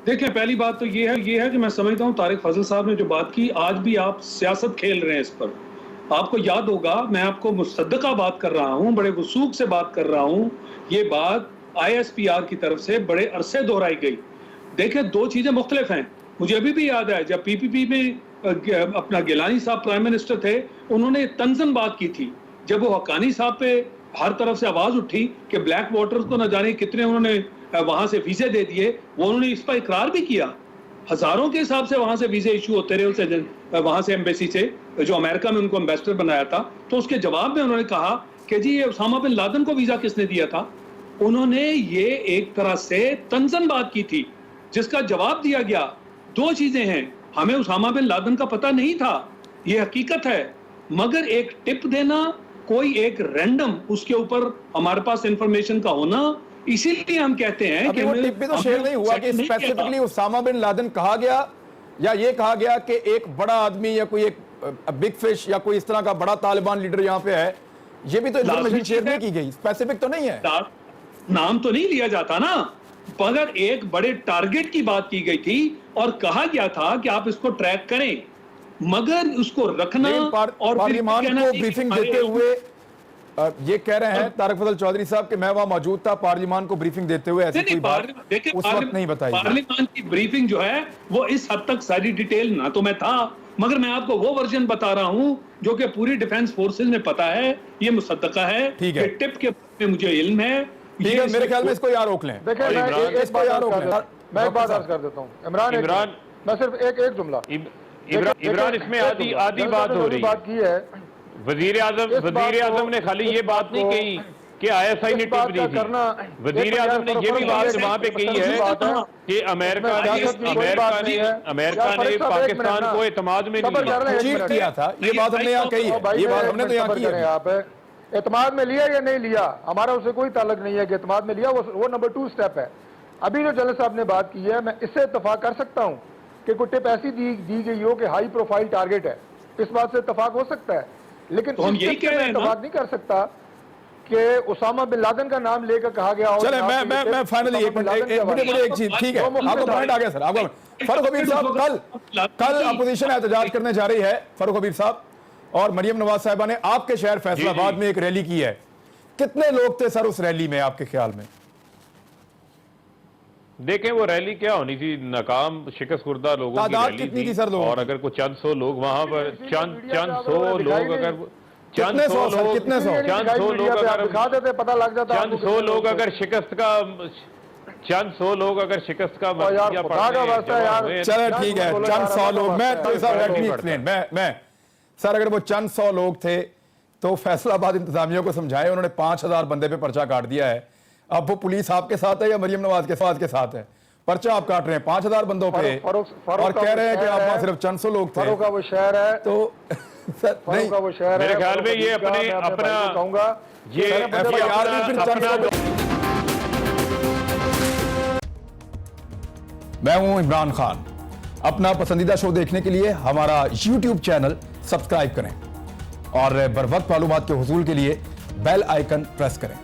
دیکھیں پہلی بات تو یہ ہے کہ میں سمجھتا ہوں طارق فضل صاحب نے جو بات کی, آج بھی آپ سیاست کھیل رہے ہیں اس پر. آپ کو یاد ہوگا میں آپ کو مصدقہ بات کر رہا ہوں, بڑے وثوق سے بات کر رہا ہوں. یہ بات ISPR کی طرف سے بڑے عرصے دہرائی گئی. دیکھیں دو چیزیں مختلف ہیں. مجھے ابھی بھی یاد ہے جب PPP میں اپنا گیلانی صاحب پرائم منسٹر تھے, انہوں نے تنزن بات کی تھی. جب وہ حقانی صاحب پہ ہر طرف سے آواز اٹھی کہ بلیک واٹرز کو نہ جانے کتنے انہوں نے وہاں سے ویزے دے دیے, وہ انہوں نے اس پر اقرار بھی کیا. ہزاروں کے حساب سے وہاں سے ویزے ایشو ہوتے رہے وہاں سے ایمبیسی سے, جو امریکہ میں ان کو امبیسڈر بنایا تھا. تو اس کے جواب میں انہوں نے کہا کہ جی یہ اسامہ بن لادن کو ویزا کس نے دیا تھا. انہوں نے یہ ایک طرح سے تنزن بات کی تھی جس کا جواب دیا گیا. دو چیزیں ہیں, ہمیں اسامہ بن لادن کا پتہ نہیں تھا, یہ حقیقت ہے, مگر ایک ٹپ دینا, کوئی ایک رینڈم اس کے اوپر ہمارے پاس انفارمیشن کا ہونا, اسی لیے ہم کہتے ہیں کہ وہ ٹپ بھی تو شیئر نہیں ہوا کہ اسپیسیفکلی اسامہ بن لادن کہا گیا یا یہ کہا گیا کہ ایک بڑا آدمی یا کوئی ایک بگ فش یا کوئی اس طرح کا بڑا طالبان لیڈر یہاں پہ ہے. یہ بھی تو انفارمیشن شیئر نہیں کی گئی, اسپیسیفک تو نہیں ہے, نام تو نہیں لیا جاتا نا, مگر ایک بڑے ٹارگٹ کی بات کی گئی تھی اور کہا گیا تھا کہ آپ اس کو ٹریک کریں, مگر اس کو رکھنا اور پارلیمان کو بریفنگ دیتے ہوئے یہ کہہ رہے ہیں طارق فضل چودھری صاحب کہ میں وہاں موجود تھا پارلیمان کو بریفنگ دیتے ہوئے, ایسی کوئی بات اس وقت نہیں بتائی. پارلیمان کی بریفنگ جو ہے وہ اس حد تک ساری ڈیٹیل نہ تو میں تھا مگر میں آپ کو وہ ورژن بتا رہا ہوں جو کہ پوری ڈیفنس فورسز میں پتا ہے, یہ مصدقہ ہے, ٹھیک ہے. یہ ٹپ کے بارے میں مجھے علم ہے. ٹھیک ہے, میرے خیال میں اس کو یہاں روک لیں. دیکھیں میں ایک بات عرض کر دیتا ہوں عمران, میں صرف ایک جملہ. عمران اس میں آدھی بات ہو رہی بات کی ہے. وزیر اعظم نے خالی یہ بات نہیں کہی کہ آئی ایس آئی نے ٹپ دی تھی, وزیر اعظم نے یہ بھی بات وہاں پہ کہی ہے کہ امریکہ نے پاکستان کو اعتماد میں نہیں لیا. چیٹ کیا تھا, یہ بات ہم نے یہاں کہی ہے, یہ بات ہم نے تو یہاں کی ہے. آپ اعتماد میں لیا یا نہیں لیا, ہمارا اس سے کوئی تعلق نہیں ہے کہ اعتماد میں لیا, وہ نمبر 2 سٹیپ ہے. ابھی جو جنرل صاحب نے بات کی ہے, میں اس سے اتفاق کر سکتا ہوں کہ کوئی ٹپ ایسی دی گئی ہو کہ ہائی پروفائل ٹارگٹ ہے, اس بات سے اتفاق ہو سکتا ہے. لیکن اتفاق نہیں کر سکتا کہ اسامہ بن لادن کا نام لے کر کہا گیا ہو. چلیں میں فائنلی ایک چیز, ٹھیک ہے, آپ کو پوائنٹ آ گیا سر. آپ فاروق حبیب صاحب کل اپوزیشن احتجاج کرنے جا رہی ہے. فاروق حبیب صاحب اور مریم نواز صاحبہ نے آپ کے شہر فیصل آباد میں ایک ریلی کی ہے, کتنے لوگ تھے سر اس ریلی میں آپ کے خیال میں؟ دیکھیں وہ ریلی کیا ہونی تھی, ناکام شکست خوردہ لوگوں کی ریلی تھی, اور اگر کوئی چند سو لوگ وہاں پر چند سو لوگ اگر چند سو لوگ اگر شکست کا چلے ٹھیک ہے, چند سو لوگ, میں سر اگر وہ چند سو لوگ تھے تو فیصل آباد انتظامیہ کو سمجھائے, انہوں نے 5000 بندے پہ پرچہ کاٹ دیا ہے. اب وہ پولیس آپ کے ساتھ ہے یا مریم نواز کے ساتھ ہے؟ پرچہ آپ کاٹ رہے ہیں 5000 بندوں پہ اور کہہ رہے ہیں کہ آپ وہاں صرف چند سو لوگ تھے. فاروق کا وہ شہر ہے تو میرے خیال میں یہ اپنا میں ہوں عمران خان. اپنا پسندیدہ شو دیکھنے کے لیے ہمارا YouTube چینل سبسکرائب کریں اور بر وقت معلومات کے حصول کے لیے بیل آئیکن پریس کریں.